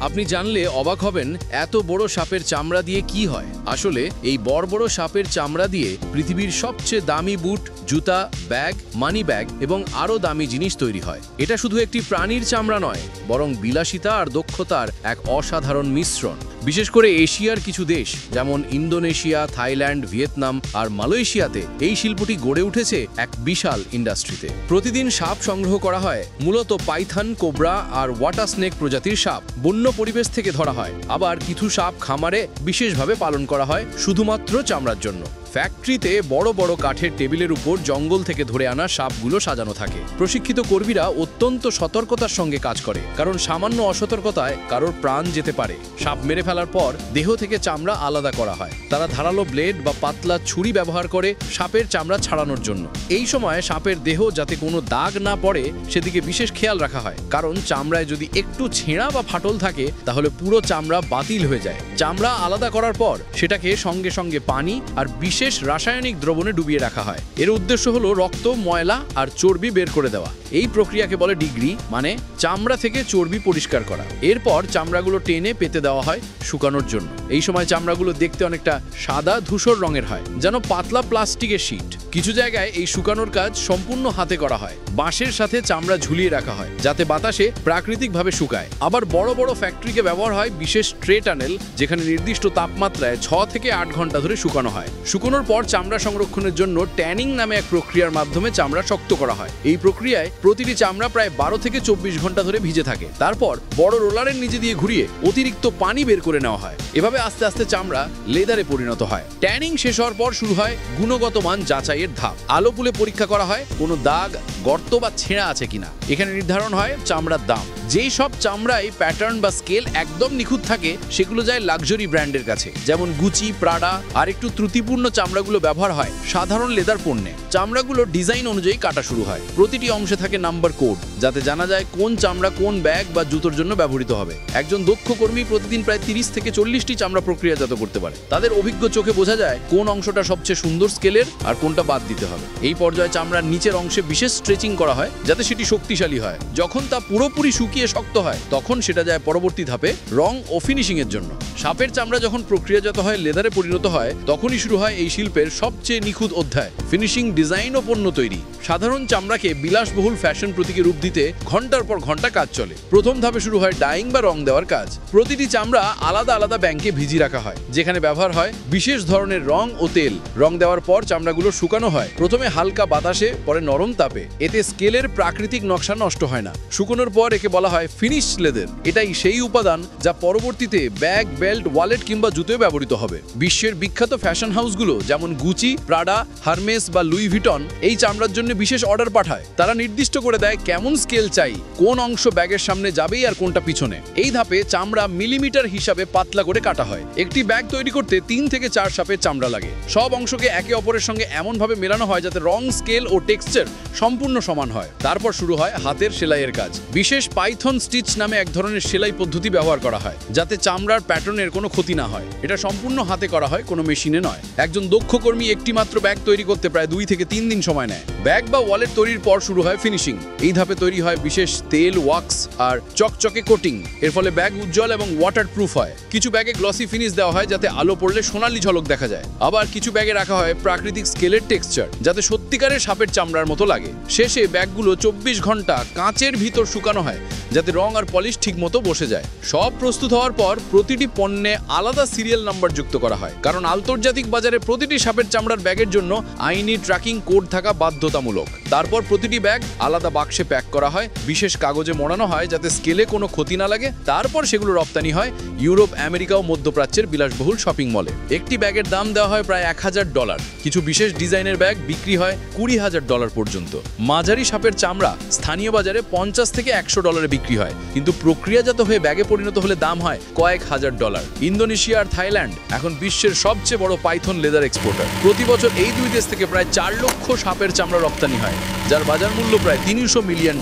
আপনি জানলে অবাক হবেন এত বড় সাপের চামড়া দিয়ে কি হয়। আসলে এই বড় বড় সাপের চামড়া দিয়ে পৃথিবীর সবচেয়ে দামি বুট, জুতা, ব্যাগ, মানি ব্যাগ এবং আরও দামি জিনিস তৈরি হয়। এটা শুধু একটি প্রাণীর চামড়া নয়, বরং বিলাসিতা আর দক্ষতার এক অসাধারণ মিশ্রণ। বিশেষ করে এশিয়ার কিছু দেশ যেমন ইন্দোনেশিয়া, থাইল্যান্ড, ভিয়েতনাম আর মালয়েশিয়াতে এই শিল্পটি গড়ে উঠেছে এক বিশাল ইন্ডাস্ট্রিতে। প্রতিদিন সাপ সংগ্রহ করা হয়, মূলত পাইথন, কোবরা আর ওয়াটার স্নেক প্রজাতির সাপ বন্য পরিবেশ থেকে ধরা হয়। আবার কিছু সাপ খামারে বিশেষভাবে পালন করা হয় শুধুমাত্র চামড়ার জন্য। ফ্যাক্টরিতে বড় বড় কাঠের টেবিলের উপর জঙ্গল থেকে ধরে আনা সাপগুলো সাজানো থাকে। প্রশিক্ষিত কর্মীরা অত্যন্ত সতর্কতার সঙ্গে কাজ করে, কারণ সামান্য অসতর্কতায় কারোর প্রাণ যেতে পারে। সাপ মেরে ফেলার পর দেহ থেকে চামড়া আলাদা করা হয়। তারা ধারালো ব্লেড বা পাতলা ছুরি ব্যবহার করে সাপের চামড়া ছাড়ানোর জন্য। এই সময় সাপের দেহ যাতে কোনো দাগ না পড়ে সেদিকে বিশেষ খেয়াল রাখা হয়, কারণ চামড়ায় যদি একটু ছেঁড়া বা ফাটল থাকে তাহলে পুরো চামড়া বাতিল হয়ে যায়। চামড়া আলাদা করার পর সেটাকে সঙ্গে সঙ্গে পানি আর বিশেষ রাসায়নিক দ্রবণে ডুবিয়ে রাখা হয়। এর উদ্দেশ্য হলো রক্ত, ময়লা আর চর্বি বের করে দেওয়া। এই প্রক্রিয়াকে বলে ডিগ্রি, মানে চামড়া থেকে চর্বি পরিষ্কার করা। এরপর চামড়াগুলো টেনে পেতে দেওয়া হয় শুকানোর জন্য। এই সময় চামড়াগুলো দেখতে অনেকটা সাদা ধূসর রঙের হয়, যেন পাতলা প্লাস্টিকের শীট। কিছু জায়গায় এই শুকানোর কাজ সম্পূর্ণ হাতে করা হয়। বাঁশের সাথে চামড়া ঝুলিয়ে রাখা হয় যাতে বাতাসে প্রাকৃতিকভাবে শুকায়। আবার বড় বড় ফ্যাক্টরিকে ব্যবহার হয় বিশেষ ট্রে টানেল, যেখানে নির্দিষ্ট তাপমাত্রায় 6 থেকে 8 ঘন্টা ধরে শুকানো হয়। শুকানোর পর চামড়া সংরক্ষণের জন্য ট্যানিং নামে এক প্রক্রিয়ার মাধ্যমে চামড়া শক্ত করা হয়। এই প্রক্রিয়ায় প্রতিটি চামড়া প্রায় 12 থেকে 24 ঘন্টা ধরে ভিজে থাকে। তারপর বড় রোলারের নিচে দিয়ে ঘুরিয়ে অতিরিক্ত পানি বের করে নেওয়া হয়। এভাবে আস্তে আস্তে চামড়া লেদারে পরিণত হয়। ট্যানিং শেষ হওয়ার পর শুরু হয় গুণগত মান যাচাইয়ের ধাপ। আলো পুলে পরীক্ষা করা হয় কোনো দাগ, গর্ত বা ছেঁড়া আছে কিনা। এখানে নির্ধারণ হয় চামড়ার দাম। যেই সব চামড়ায় প্যাটার্ন বা স্কেল একদম নিখুঁত থাকে সেগুলো যায় লাক্সারি ব্র্যান্ডের কাছে, যেমন গুচি, প্রাডা। আর একটু ত্রুটিপূর্ণ চামড়াগুলো ব্যবহার হয় সাধারণ লেদার পণ্যে। চামড়াগুলো ডিজাইন অনুযায়ী কাটা শুরু হয়। প্রতিটি অংশে থাকে নাম্বার কোড, যাতে জানা যায় কোন চামড়া কোন ব্যাগ বা জুতোর জন্য ব্যবহৃত হবে। একজন দক্ষ কর্মী প্রতিদিন প্রায় 30 থেকে 40টি চামড়া প্রক্রিয়াজাত করতে পারে। তাদের অভিজ্ঞ চোখে বোঝা যায় কোন অংশটা সবচেয়ে সুন্দর স্কেলের আর কোনটা বাদ দিতে হবে। এই পর্যায়ে চামড়ার নিচের অংশে বিশেষ স্ট্রেচিং করা হয় যাতে সেটি শক্তিশালী হয়। যখন তা পুরোপুরি শুকিয়ে শক্ত হয় তখন সেটা যায় পরবর্তী ধাপে রং ও ফিনিশিং এর জন্য। সাপের চামড়া যখন প্রক্রিয়াজাত হয় লেদারে পরিণত হয় তখনই শুরু হয় এই শিল্পের সবচেয়ে নিখুঁত অধ্যায়, ফিনিশিং, ডিজাইন ও পণ্য তৈরি। সাধারণ চামড়াকে বিলাসবহুল ফ্যাশন প্রতীকে রূপ দিতে ঘন্টার পর ঘন্টা কাজ চলে। প্রথম ধাপে শুরু হয় ডাইং বা রং দেওয়ার কাজ। প্রতিটি চামড়া আলাদা আলাদা ব্যাংকে ভিজিয়ে রাখা হয়, যেখানে ব্যবহার হয় বিশেষ ধরনের রং ও তেল। রং দেওয়ার পর চামড়াগুলো শুকানো হয়, প্রথমে হালকা বাতাসে, পরে নরম তাপে। এতে স্কেলের প্রাকৃতিক নকশা নষ্ট হয় না। শুকানোর পর একে বলা হয় ফিনিশ লেদার। এটাই সেই উপাদান যা পরবর্তীতে ব্যাগ, বেল্ট, ওয়ালেট কিংবা জুতোয় ব্যবহৃত হবে। বিশ্বের বিখ্যাত ফ্যাশন হাউসগুলো যেমন গুচি, প্রাডা, হারমেস বা লুই ভিটন এই চামড়ার জন্য বিশেষ অর্ডার পাঠায়। তারা নির্দিষ্ট করে দেয় কেমন স্কেল চাই, কোন অংশ ব্যাগের সামনে যাবেই আর কোনটা পিছনে। এই ধাপে চামড়া মিলিমিটার হিসাবে পাতলা করে কাটা হয়। একটি ব্যাগ তৈরি করতে 3 থেকে 4 সাপের চামড়া লাগে। সব অংশকে একে অপরের সঙ্গে এমনভাবে মেলানো হয় যাতে রং, স্কেল ও টেক্সচার সম্পূর্ণ সমান হয়। তারপর শুরু হয় হাতের সেলাইয়ের কাজ। বিশেষ পাইথন স্টিচ নামে এক ধরনের সেলাই পদ্ধতি ব্যবহার করা হয় যাতে চামড়ার প্যাটার্নের কোনো ক্ষতি না হয়। এটা সম্পূর্ণ হাতে করা হয়, কোনো মেশিনে নয়। একজন দক্ষ কর্মী একটি মাত্র ব্যাগ তৈরি করতে প্রায় 2 থেকে 3 দিন সময় নেয়। ব্যাগ বা ওয়ালেট তৈরির পর শুরু হয় ফিনিশিং। এই ধাপে তৈরি হয় বিশেষ তেল, ওয়াক্স আর চকচকে কোটিং। এর ফলে ব্যাগ উজ্জ্বল এবং ওয়াটারপ্রুফ হয়। কিছু ব্যাগে গ্লসি ফিনিশ দেওয়া হয় যাতে আলো পড়লে সোনালী ঝলক দেখা যায়। আবার কিছু ব্যাগে রাখা হয় প্রাকৃতিক স্কেলের টেক্সচার যাতে সত্যিকারের সাপের চামড়ার মতো লাগে। শেষে ব্যাগগুলো 24 ঘন্টা কাঁচের ভিতর শুকানো হয় যাতে রং আর পলিশ ঠিকমতো বসে যায়। সব প্রস্তুত হওয়ার পর প্রতিটি পণ্যে আলাদা সিরিয়াল নাম্বার যুক্ত করা হয়, কারণ আন্তর্জাতিক বাজারে প্রতিটি সাপের চামড়ার ব্যাগের জন্য আইনি ট্র্যাকিং কোড থাকা বাধ্যতামূলক। তারপর প্রতিটি ব্যাগ আলাদা বাক্সে প্যাক করা হয়, বিশেষ কাগজে মোড়ানো হয় যাতে স্কেলে কোনো ক্ষতি না লাগে। তারপর সেগুলো রপ্তানি হয় ইউরোপ, আমেরিকা ও মধ্যপ্রাচ্যের বিলাসবহুল শপিং মলে। একটি ব্যাগের দাম দেওয়া হয় প্রায় $1000। কিছু বিশেষ ডিজাইনের ব্যাগ বিক্রি হয় $20,000 পর্যন্ত। মাঝারি সাপের চামড়া স্থানীয় বাজারে $50 থেকে $100 বিক্রি হয়, কিন্তু প্রক্রিয়াজাত হয়ে ব্যাগে পরিণত হলে দাম হয় কয়েক $1000। ইন্দোনেশিয়া আর থাইল্যান্ড এখন বিশ্বের সবচেয়ে বড় পাইথন লেদার এক্সপোর্টার। প্রতি বছর এই দুই দেশ থেকে প্রায় 4 লক্ষ সাপের চামড়া রপ্তানি হয়, যার বাজার মূল্য প্রায় $300 মিলিয়ন।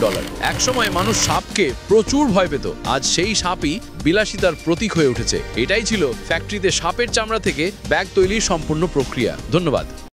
একসময় মানুষ সাপকে প্রচুর ভয় পেত, আজ সেই সাপই বিলাসিতার প্রতীক হয়ে উঠেছে। এটাই ছিল ফ্যাক্টরিতে সাপের চামড়া থেকে ব্যাগ তৈরির সম্পূর্ণ প্রক্রিয়া। ধন্যবাদ।